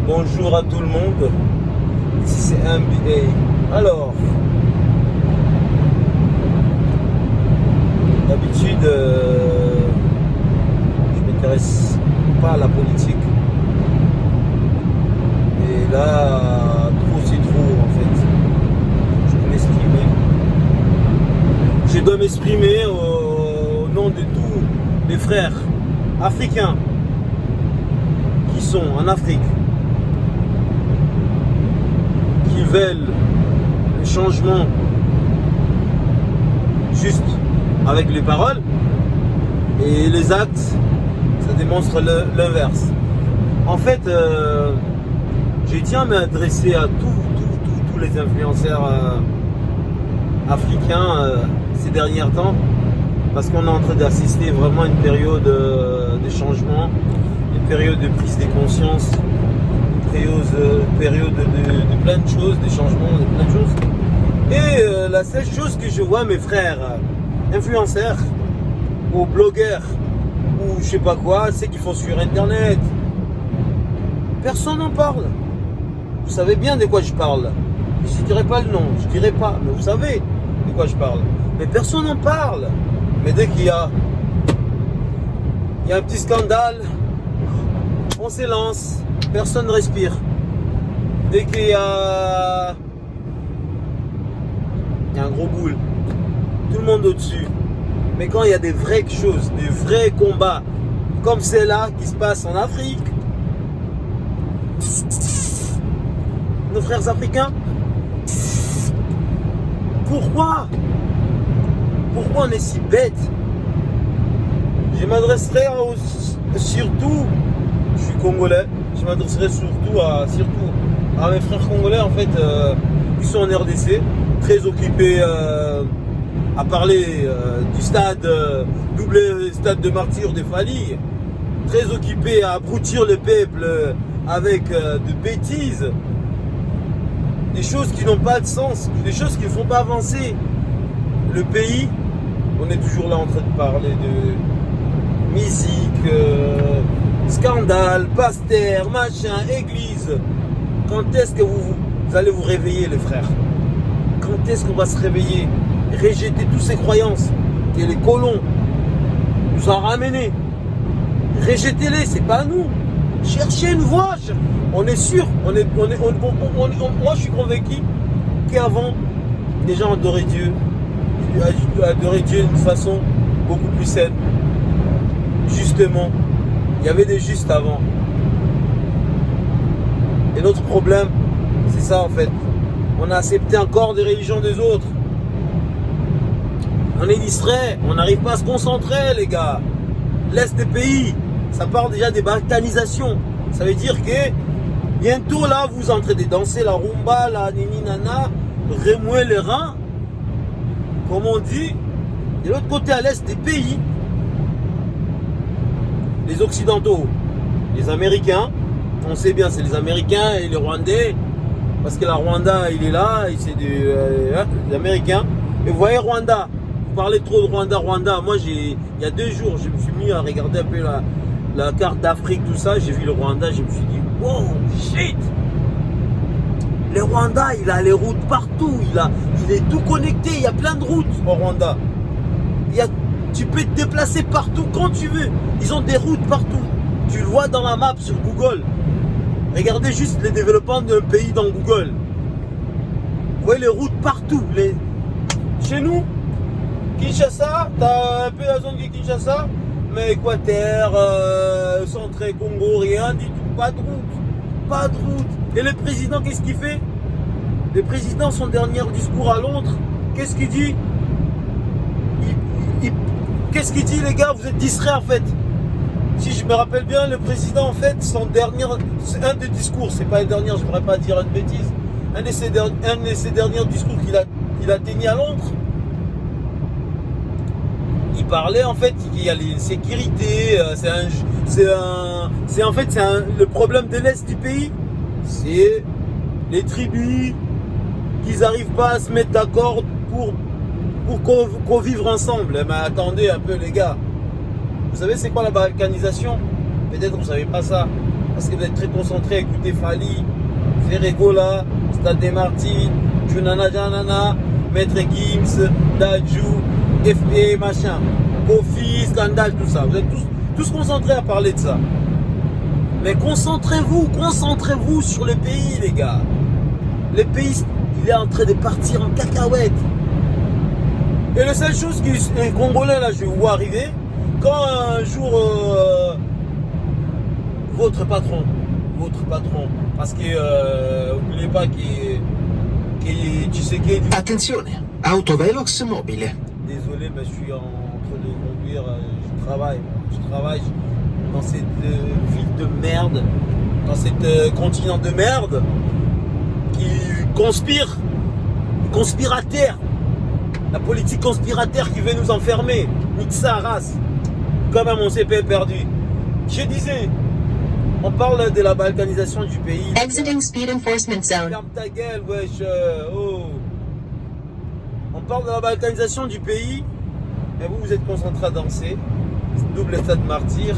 Bonjour à tout le monde. Ici c'est MBA. Alors, d'habitude, je m'intéresse pas à la politique. Et là, trop c'est trop en fait. Je dois m'exprimer. Je dois m'exprimer au nom de tous les frères africains qui sont en Afrique, qui veulent le changement juste avec les paroles, et les actes, ça démontre l'inverse. En fait, je tiens à m'adresser à tous les influenceurs africains ces derniers temps, parce qu'on est en train d'assister vraiment à une période de changement, une période de prise de conscience, une période de plein de choses, des changements, de plein de choses. Et la seule chose que je vois mes frères influenceurs ou blogueurs ou je sais pas quoi, c'est qu'ils font sur internet. Personne n'en parle. Vous savez bien de quoi je parle. Je ne dirai pas le nom, je dirai pas, mais vous savez de quoi je parle. Mais personne n'en parle. Mais dès qu'il y a un petit scandale, on s'élance, personne ne respire. Dès qu'il y a un gros boule, tout le monde au-dessus. Mais quand il y a des vraies choses, des vrais combats, comme celle-là qui se passe en Afrique, nos frères africains, pourquoi on est si bêtes? Je m'adresserai surtout, je suis congolais, je m'adresserai surtout à mes frères congolais en fait, qui sont en RDC, très occupés à parler du stade, double stade de martyrs de Fali, très occupés à abrutir le peuple avec de bêtises, des choses qui n'ont pas de sens, des choses qui ne font pas avancer le pays. On est toujours là en train de parler de musique, scandale, pasteur, machin, église. Quand est-ce que vous allez vous réveiller les frères? Quand est-ce qu'on va se réveiller? Rejeter toutes ces croyances que les colons nous ont ramenées. Rejetez-les, c'est pas à nous. Cherchez une voie. On est sûr, moi je suis convaincu qu'avant, les gens adoraient Dieu d'une façon beaucoup plus saine. Justement, il y avait des justes avant. Et notre problème, c'est ça en fait. On a accepté encore des religions des autres. On est distrait, on n'arrive pas à se concentrer les gars. L'Est des pays, ça part déjà des balkanisations. Ça veut dire que bientôt là, vous entrez de danser la rumba, la nini nana, remuer les reins, comme on dit. De l'autre côté, à l'Est des pays, les Occidentaux, les Américains, on sait bien, c'est les Américains et les Rwandais, parce que la Rwanda, il est là, et c'est des Américains. Et vous voyez Rwanda, vous parlez trop de Rwanda. Moi, il y a 2 jours, je me suis mis à regarder un peu la carte d'Afrique, tout ça. J'ai vu le Rwanda, je me suis dit, wow, shit! Le Rwanda, il a les routes partout, il est tout connecté, il y a plein de routes au Rwanda. Tu peux te déplacer partout quand tu veux. Ils ont des routes partout. Tu le vois dans la map sur Google. Regardez juste les développements d'un pays dans Google. Vous voyez les routes partout. Chez nous, Kinshasa, tu as un peu la zone de Kinshasa, mais Équateur, Centré, Congo, rien du tout. Pas de route. Pas de route. Et le président, qu'est-ce qu'il fait? Le président, son dernier discours à Londres, qu'est-ce qu'il dit? Qu'est-ce qu'il dit les gars? Vous êtes distraits en fait. Si je me rappelle bien, le président en fait, c'est un des discours, c'est pas le dernier, je ne voudrais pas dire une bêtise, un de ses derniers discours qu'il a tenu à Londres, il parlait en fait qu'il y a l'insécurité, le problème de l'Est du pays, c'est les tribus qui n'arrivent pas à se mettre d'accord pour convivre ensemble. Mais attendez un peu les gars. Vous savez c'est quoi la balkanisation? Peut-être vous ne savez pas ça. parce que vous êtes très concentrés à écouter Fali, Ferregola, Stade des Martyrs, Junana Janana, Maître Gims, Dajou, FP, machin, Kofi, Scandale, tout ça. Vous êtes tous concentrés à parler de ça. Mais concentrez-vous sur le pays, les gars. Le pays, il est en train de partir en cacahuète. Et la seule chose que les Congolais, là, je vois arriver, quand un jour, votre patron, parce que, n'oubliez pas qu'il tu sais qu'il est... Attenzione, autovelox mobile. Désolé, mais je suis en train de conduire, je travaille dans cette ville de merde, dans cette continent de merde, qui conspire à terre. La politique conspirateur qui veut nous enfermer. Nique sa race. Quand même, on s'est perdu. Je disais, on parle de la balkanisation du pays. Exiting speed enforcement zone. Ferme ta gueule, wesh. Oh. On parle de la balkanisation du pays. Et vous êtes concentrés à danser. Double état de martyr.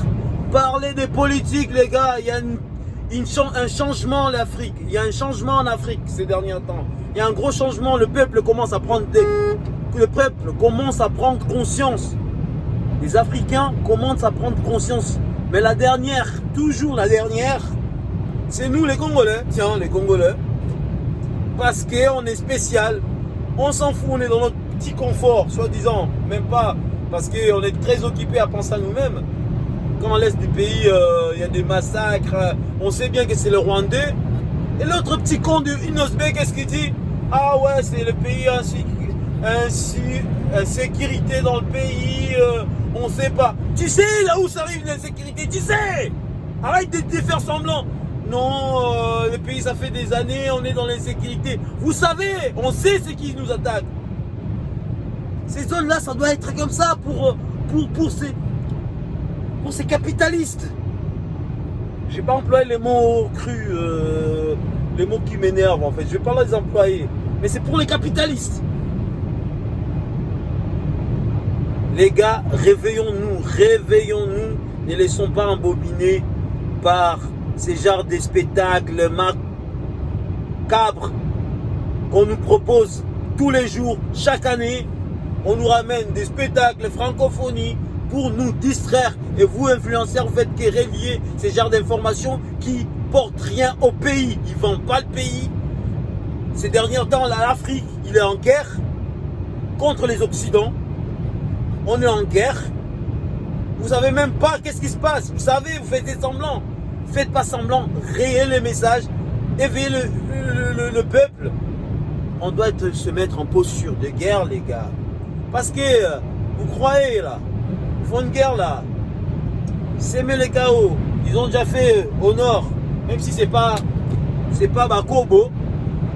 Parlez des politiques, les gars. Il y a un changement en Afrique. Il y a un changement en Afrique ces derniers temps. Il y a un gros changement. Le peuple commence à prendre conscience. Les Africains commencent à prendre conscience. Mais toujours la dernière, c'est nous les Congolais. Tiens, les Congolais. Parce qu'on est spécial. On s'en fout, on est dans notre petit confort, soi-disant. Même pas. Parce qu'on est très occupés à penser à nous-mêmes. Quand on laisse du pays, il y a des massacres. On sait bien que c'est le Rwandais. Et l'autre petit con de Inosbe, qu'est-ce qu'il dit? Ah ouais, c'est le pays insécurité dans le pays. On sait pas. Tu sais là où ça arrive l'insécurité? Tu sais. Arrête de faire semblant. Non, le pays, ça fait des années, on est dans l'insécurité. Vous savez, on sait ce qui nous attaque. Ces zones-là, ça doit être comme ça pour ces capitalistes. J'ai pas employé les mots crus, les mots qui m'énervent en fait. Je vais pas les employer. Mais c'est pour les capitalistes. Les gars, réveillons-nous. Ne laissons pas embobiner par ces genres de spectacles macabres qu'on nous propose tous les jours, chaque année. On nous ramène des spectacles francophonie pour nous distraire. Et vous, influenceurs, vous faites que relier ces genres d'informations qui portent rien au pays. Ils ne vendent pas le pays. Ces derniers temps, l'Afrique, il est en guerre contre les Occidents. On est en guerre. Vous savez même pas qu'est-ce qui se passe. Vous savez, vous faites des semblants. Faites pas semblant. Rayez les messages. Éveillez le peuple. On doit se mettre en posture de guerre, les gars. Parce que, vous croyez là, ils font une guerre là. S'aimer les chaos. Ils ont déjà fait au nord. Même si c'est pas Bakobo.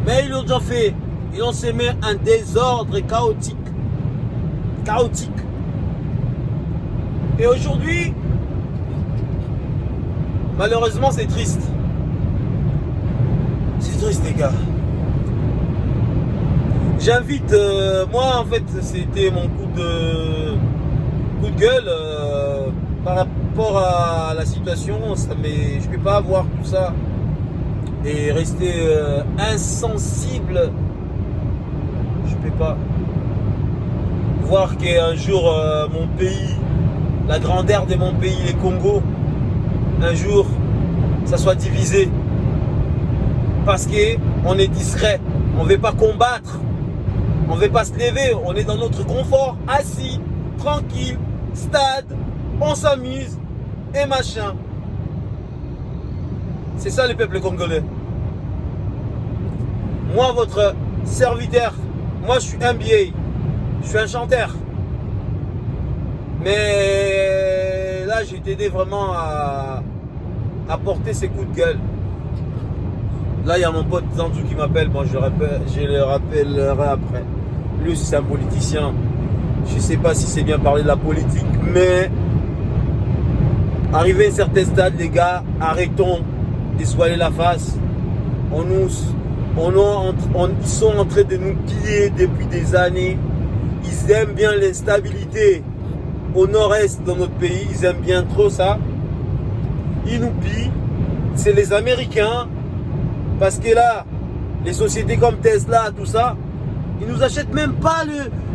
Mais ils l'ont déjà fait. Ils ont semé un désordre chaotique. Et aujourd'hui, malheureusement, c'est triste. C'est triste, les gars. J'invite, moi en fait, c'était mon coup de gueule par rapport à la situation. Je ne peux pas voir tout ça et rester insensible. Je ne peux pas voir qu'un jour mon pays, la grandeur de mon pays, les Congo, un jour, ça soit divisé. Parce qu'on est discret, on ne veut pas combattre. On ne veut pas se lever, on est dans notre confort, assis, tranquille, stade, on s'amuse et machin. C'est ça le peuple congolais. Moi, votre serviteur, moi je suis MBA, je suis un chanteur. Mais là, j'ai t'aidé vraiment à porter ces coups de gueule. Là, il y a mon pote Zanzou qui m'appelle. Bon, je le rappellerai après. Lui, c'est un politicien. Je ne sais pas si c'est bien parler de la politique, mais arrivé à un certain stade, les gars, arrêtons de se voiler la face. Ils sont en train de nous piller depuis des années. Ils aiment bien l'instabilité au nord-est de notre pays. Ils aiment bien trop ça. Ils nous pillent. c'est les Américains. Parce que là, les sociétés comme Tesla, tout ça, ils nous achètent même pas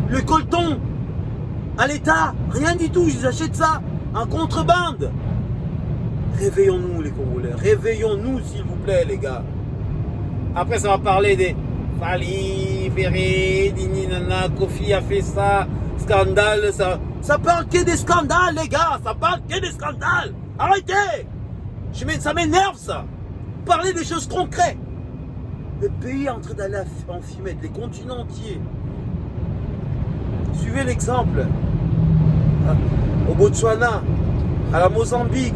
le coltan à l'État. Rien du tout, ils achètent ça en contrebande. Réveillons-nous les Congolais. Réveillons-nous s'il vous plaît les gars. Après ça va parler des Fali, Ferré, Dini, Nana, Kofi a fait ça, scandale, ça parle que des scandales les gars, ça parle que des scandales. Arrêtez. Ça m'énerve ça. Parlez des choses concrètes. Le pays est en train d'aller en fumette, les continents entiers. Suivez l'exemple. Au Botswana, à la Mozambique,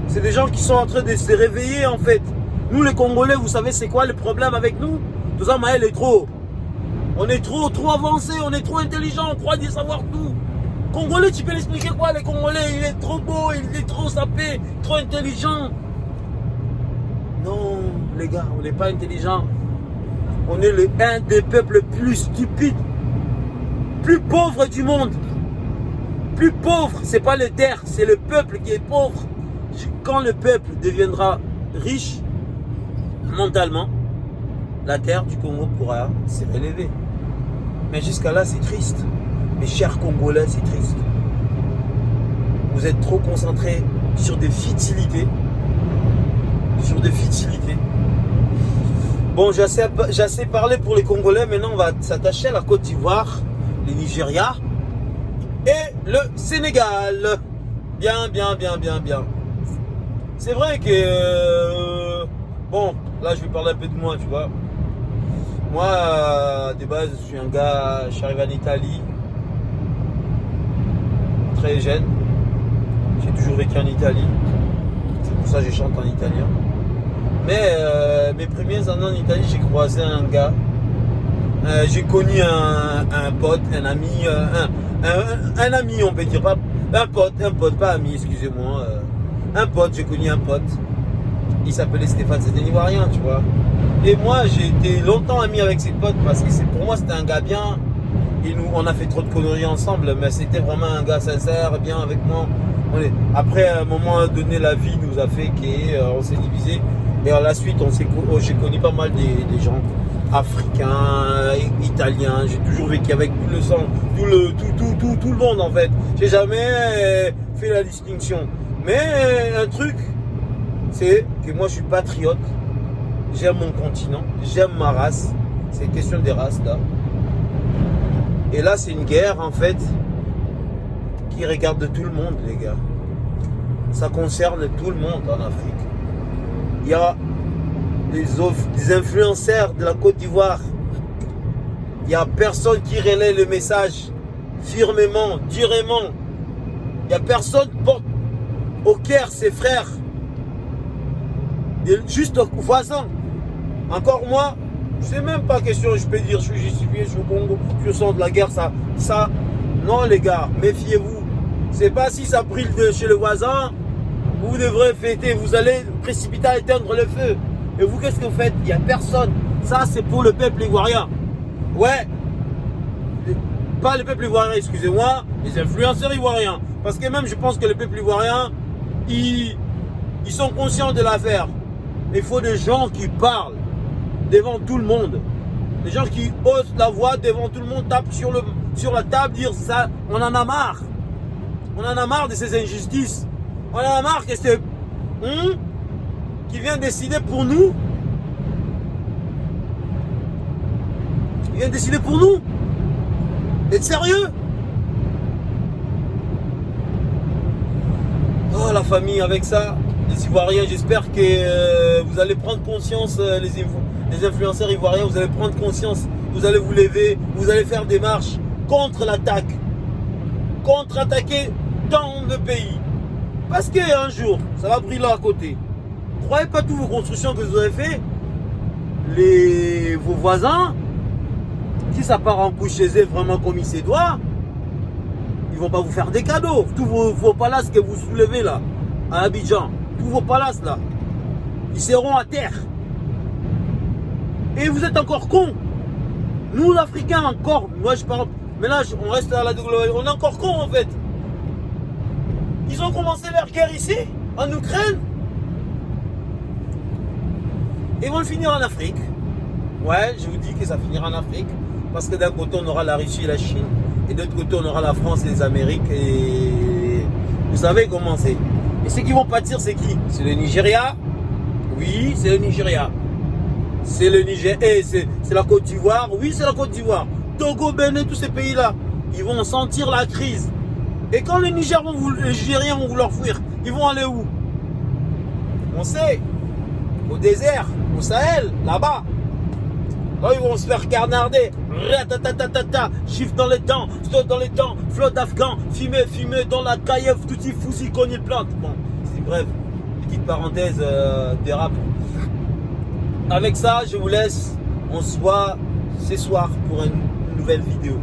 c'est des gens qui sont en train de se réveiller en fait. Nous les Congolais, vous savez c'est quoi le problème avec nous? Tout ça, Maël est trop. On est trop avancé, on est trop intelligent, on croit de savoir tout. Congolais, tu peux l'expliquer quoi les Congolais? Il est trop beau, il est trop sapé, trop intelligent. Non, les gars, on n'est pas intelligent. On est un des peuples plus stupides, plus pauvres du monde. Plus pauvre, c'est pas les terres, c'est le peuple qui est pauvre. Quand le peuple deviendra riche mentalement, la terre du Congo pourra se relever. Mais jusqu'à là, c'est triste. Mes chers Congolais, c'est triste. Vous êtes trop concentrés sur des futilités. Sur des futilités. Bon, j'ai assez parlé pour les Congolais. Maintenant, on va s'attacher à la Côte d'Ivoire, le Nigeria et le Sénégal. Bien. C'est vrai que... bon, là, je vais parler un peu de moi, tu vois. Moi, de base, je suis un gars... Je suis arrivé en Italie. Très jeune. J'ai toujours vécu en Italie. C'est pour ça que je chante en italien. Mais mes premières années en Italie, j'ai croisé un gars. J'ai connu un pote, un ami, un ami, on peut dire, pas un pote, pas ami, excusez-moi. Un pote, j'ai connu un pote. Il s'appelait Stéphane, c'était un Ivoirien, tu vois. Et moi, j'ai été longtemps ami avec ses potes parce que pour moi, c'était un gars bien. Et on a fait trop de conneries ensemble, mais c'était vraiment un gars sincère, bien avec moi. Après, à un moment donné, la vie nous a fait qu'on s'est divisé. Et à la suite, j'ai connu pas mal des gens africains, italiens. J'ai toujours vécu avec tout le sang, tout le monde en fait. J'ai jamais fait la distinction. Mais un truc, c'est que moi je suis patriote. J'aime mon continent, j'aime ma race. C'est une question des races là. Et là, c'est une guerre en fait qui regarde tout le monde, les gars. Ça concerne tout le monde en Afrique. Il y a des influenceurs de la Côte d'Ivoire. Il n'y a personne qui relaie le message firmement, durément. Il n'y a personne qui porte au cœur ses frères. Juste voisins. Encore moi, c'est même pas question, je peux dire, je suis justifié, je suis au Congo, je sens de la guerre, ça. Non les gars, méfiez-vous. C'est pas si ça brille de chez le voisin, vous devrez fêter, vous allez précipiter à éteindre le feu. Et vous, qu'est-ce que vous faites? Il n'y a personne. Ça, c'est pour le peuple ivoirien. Ouais. Pas le peuple ivoirien, excusez-moi, les influenceurs ivoiriens. Parce que même, je pense que le peuple ivoirien, ils sont conscients de l'affaire. Il faut des gens qui parlent devant tout le monde. Des gens qui haussent la voix devant tout le monde, tapent sur la table, dire ça, on en a marre. On en a marre de ces injustices. On en a marre que c'est qui vient décider pour nous. Il vient décider pour nous. Êtes sérieux? Oh la famille, avec ça, les Ivoiriens, j'espère que vous allez prendre conscience, les influenceurs ivoiriens, vous allez prendre conscience, vous allez vous lever, vous allez faire des marches contre l'attaque. Contre-attaquer dans le pays. Parce qu'un jour, ça va briller à côté. Croyez pas toutes vos constructions que vous avez fait. Vos voisins, si ça part en couche chez eux vraiment comme il se doit, ils vont pas vous faire des cadeaux. Tous vos palaces que vous soulevez là, à Abidjan, tous vos palaces là, ils seront à terre. Et vous êtes encore cons. Nous, l'Africain, encore, moi je parle, mais là on reste à la globalisation, on est encore cons en fait. Ils ont commencé leur guerre ici, en Ukraine. Ils vont le finir en Afrique. Ouais, je vous dis que ça finira en Afrique. Parce que d'un côté, on aura la Russie et la Chine. Et de l'autre côté, on aura la France et les Amériques. Et vous savez comment c'est. Et ceux qui vont pâtir, c'est qui? C'est le Nigeria. Oui, c'est le Nigeria. C'est le Niger. Et c'est la Côte d'Ivoire. Oui, c'est la Côte d'Ivoire. Togo, Bénin, tous ces pays-là. Ils vont sentir la crise. Et quand les Nigériens vont vouloir fuir, ils vont aller où? On sait. Au désert, au Sahel, là-bas. Là, ils vont se faire carnarder. Ratatatata, chiffre dans les temps, stop dans les temps, flotte afghan, fumée dans la caille, tout y fousi qu'on y plante. Bon, c'est bref, petite parenthèse des rap. Avec ça, je vous laisse. On se voit ce soir pour une nouvelle vidéo.